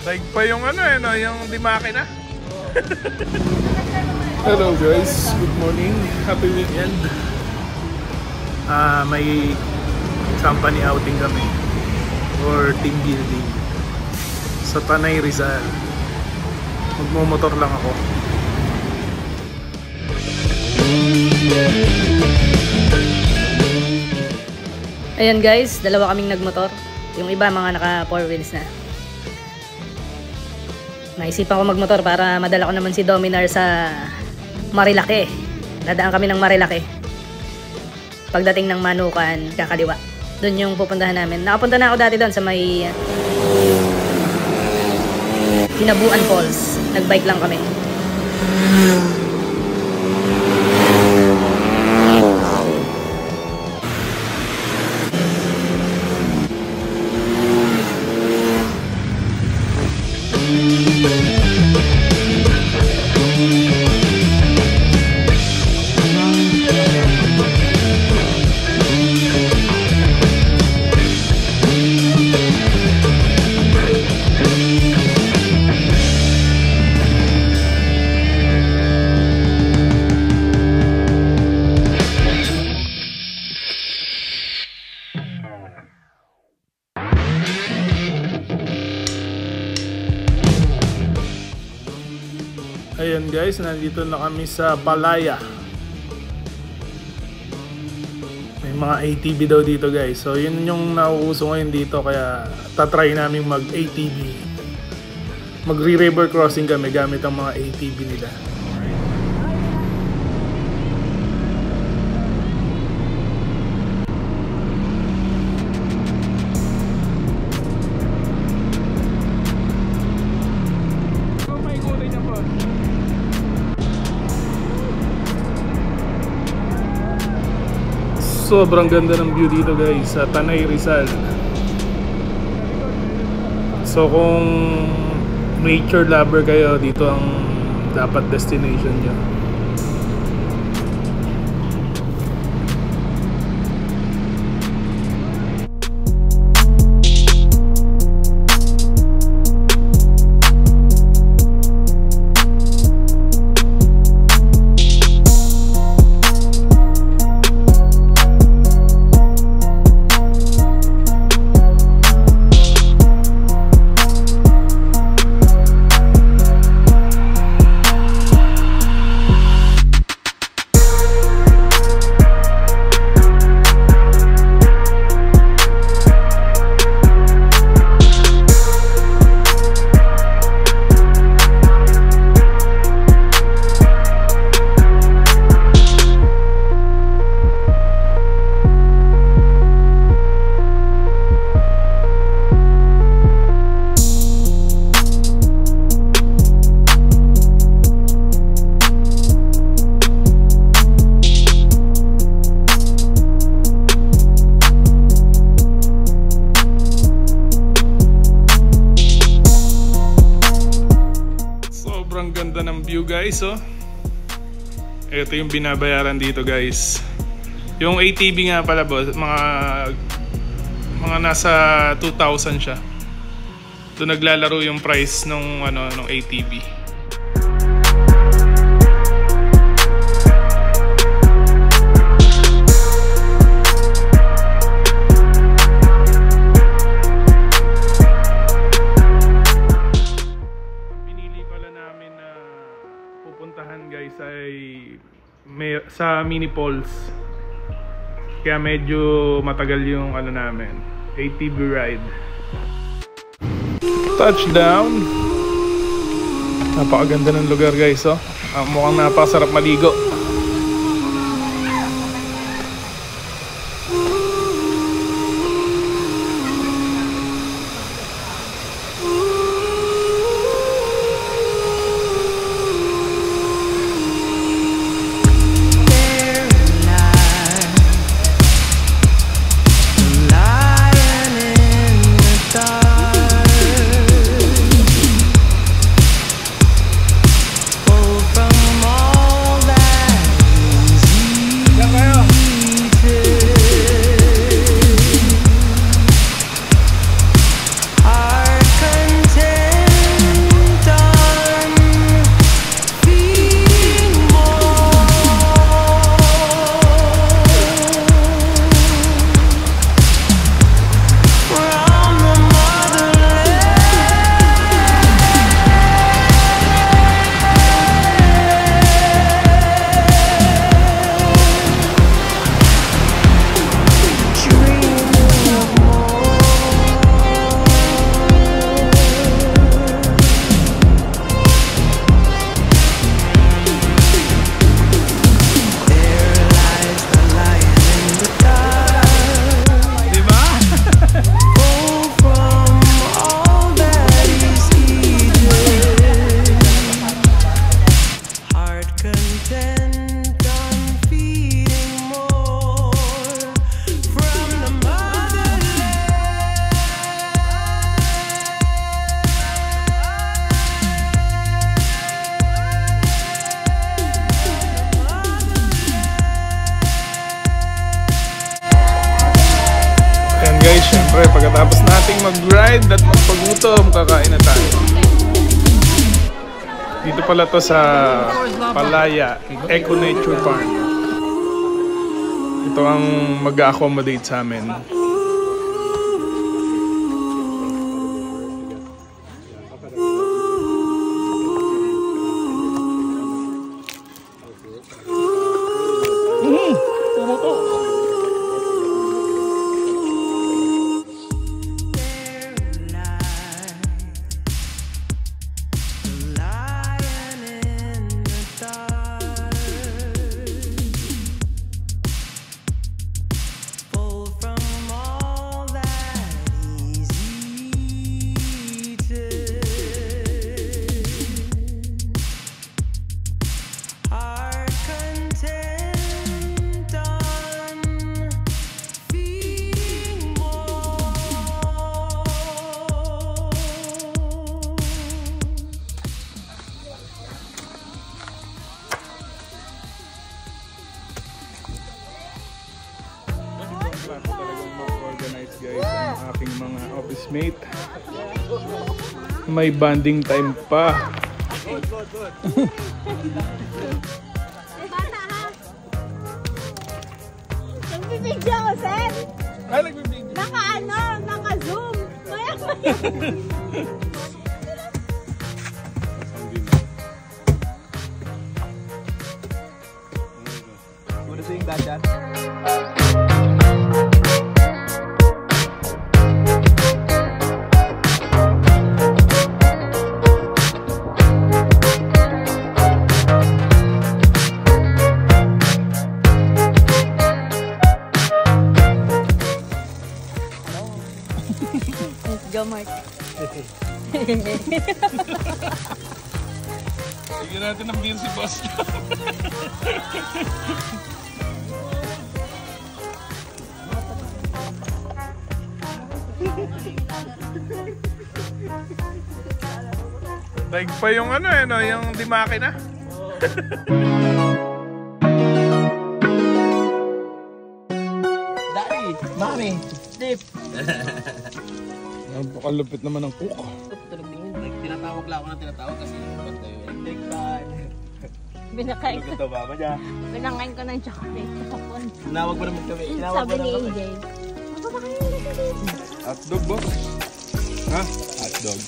Daig pa yung ano eh, no? Yung di makina. Hello guys, good morning, happy weekend. May company outing kami or team building sa Tanay Rizal. Magmumotor lang ako. Ayan guys, dalawa kaming nagmotor. Yung iba mga naka 4 wheels na. Naisipan ko magmotor para madala ko naman si Dominar sa Marilake. Dadaan kami ng Marilake. Pagdating ng Manukan, kakaliwa. Doon yung pupuntahan namin. Nakapunta na ako dati doon sa may Kinabuan Falls. Nagbike lang kami. Ayan guys, nandito na kami sa Palaya. May mga ATV daw dito guys. So yun yung nauuso ngayon dito, kaya tatry namin mag ATV. Magre-river crossing kami gamit ang mga ATV nila. Sobrang ganda ng view dito guys sa Tanay Rizal. So kung nature lover kayo, dito ang dapat destination nyo. Sobrang ganda ng view guys, oh. Ito yung binabayaran dito guys. Yung ATV nga pala boss, mga nasa 2,000 siya. Doon naglalaro yung price nung nung ATV. Pupuntahan guys ay sa Mini Falls, kaya medyo matagal yung namin ATV ride. Touchdown. Napakaganda ng lugar guys, oh. Mukhang napakasarap maligo. From all that guys, syempre pagkatapos nating mag-ride at magpagutom, kakain na tayo. Dito pala to sa Palaya Eco Nature Park. Ito ang mag-accommodate sa amin. Aking mga office mate. May bonding time pa. Nagbibigyo ako, sir. Ay, nagbibigyo. Naka-zoom. Maya. Wanna sing that, Dad? Jomart. Bigyan natin ng beer si boss. Daig pa yung ano eh, no? Yung di makina. Daddy, Mommy, sleep. Napakalupit naman ng cook. Tulog din yun. Tinatawag lang ako ng tinatawag kasi ba't kayo take time. Binakain ko. Ito ba niya? Binakain ko ng chocolate. Kapon. Tinawag mo naman kami. Sabi ni AJ. Hotdog, boss. Ha? Hotdog.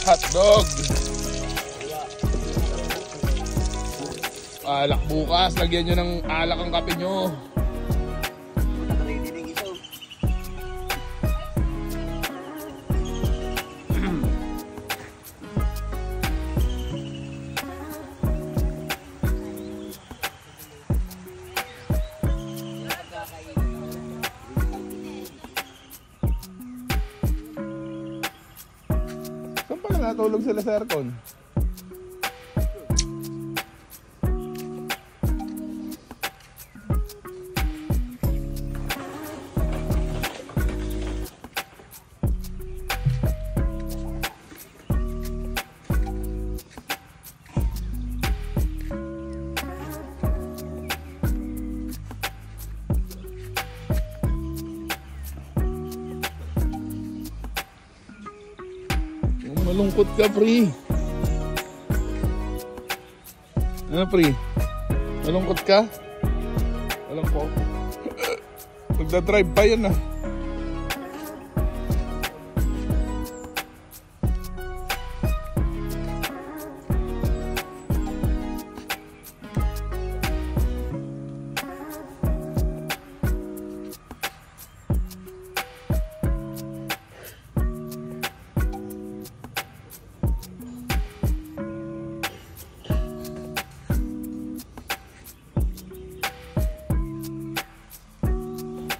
Hotdog! Alak bukas. Lagyan nyo ng alak ang kape nyo. Saan pala natulog sila sa aircon? Malungkot ka, Pri. Ano, Pri? Malungkot ka? Malungkot. Magdadrive pa yan, ah.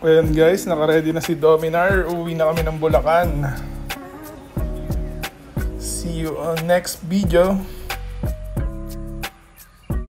Ayan guys, naka-ready na si Dominar. Uwi na kami ng Bulacan. See you on next video.